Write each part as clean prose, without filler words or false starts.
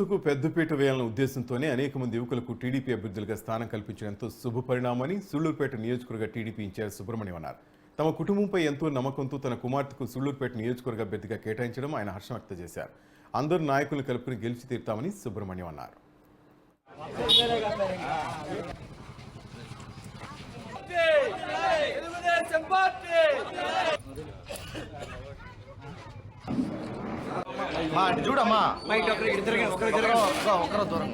యువతకు పెద్దపీట వేయాలన్న ఉద్దేశంతోనే అనేక మంది యువకులకు టీడీపీ అభ్యర్థులుగా స్థానం కల్పించడంతో శుభపరిణామని సూళ్లూరుపేట నియోజకవర్గ టీడీపీ ఇన్ఛార్జ్ సుబ్రహ్మణ్యం అన్నారు. తమ కుటుంబంపై ఎంతో నమ్మకంతో తన కుమార్తెకు సూళ్లూరుపేట నియోజకవర్గ అభ్యర్థిగా కేటాయించడం ఆయన హర్షం వ్యక్తం చేశారు. అందరూ నాయకులను కలుపుకుని గెలిచి తీరుతామని సుబ్రహ్మణ్యం అన్నారు. చూడమ్మా ఒకరు దూరం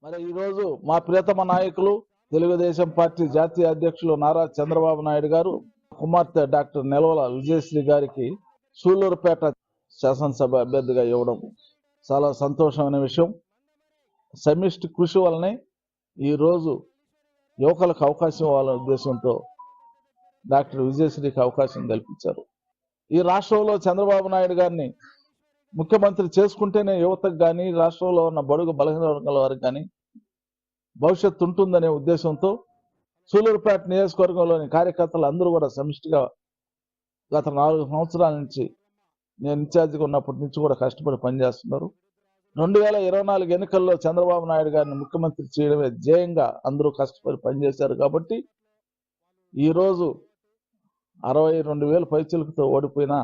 మరి ఈరోజు మా ప్రియతమ నాయకులు తెలుగుదేశం పార్టీ జాతీయ అధ్యక్షులు నారా చంద్రబాబు నాయుడు గారు కుమార్తె డాక్టర్ నెలవల విజయశ్రీ గారికి సూళ్లూరుపేట శాసనసభ అభ్యర్థిగా ఇవ్వడం చాలా సంతోషమైన విషయం. సమిష్టి కృషి వల్లనే ఈరోజు యువకులకు అవకాశం ఇవ్వాలనే ఉద్దేశంతో డాక్టర్ విజయశ్రీకి అవకాశం కల్పించారు. ఈ రాష్ట్రంలో చంద్రబాబు నాయుడు గారిని ముఖ్యమంత్రి చేసుకుంటేనే యువతకు కానీ రాష్ట్రంలో ఉన్న బడుగు బలహీన వర్గాల వారికి కానీ భవిష్యత్తు ఉంటుందనే ఉద్దేశంతో సూళ్లూరుపేట నియోజకవర్గంలోని కార్యకర్తలు అందరూ కూడా సమిష్టిగా గత 4 సంవత్సరాల నుంచి నేను ఇన్ఛార్జిగా ఉన్నప్పటి నుంచి కూడా కష్టపడి పనిచేస్తున్నారు. 2024 ఎన్నికల్లో చంద్రబాబు నాయుడు గారిని ముఖ్యమంత్రి చేయడమే ధ్యేయంగా అందరూ కష్టపడి పనిచేశారు. కాబట్టి ఈరోజు 62,000 పైచిలుకతో ఓడిపోయినా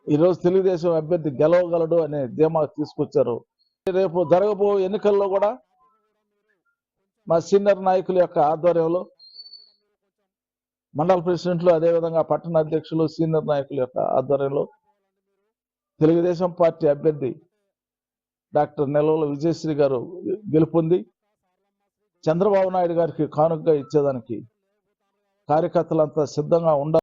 ఈరోజు తెలుగుదేశం అభ్యర్థి గెలవగలడు అనే ధీమా తీసుకొచ్చారు. రేపు జరగబో ఎన్నికల్లో కూడా మా సీనియర్ నాయకుల యొక్క ఆధ్వర్యంలో మండల ప్రెసిడెంట్లు అదేవిధంగా పట్టణ అధ్యక్షులు సీనియర్ నాయకుల యొక్క ఆధ్వర్యంలో తెలుగుదేశం పార్టీ అభ్యర్థి డాక్టర్ నెలవల విజయశ్రీ గారు గెలుపొంది చంద్రబాబు నాయుడు గారికి కానుకగా ఇచ్చేదానికి కార్యకర్తలంతా సిద్ధంగా ఉండాలి.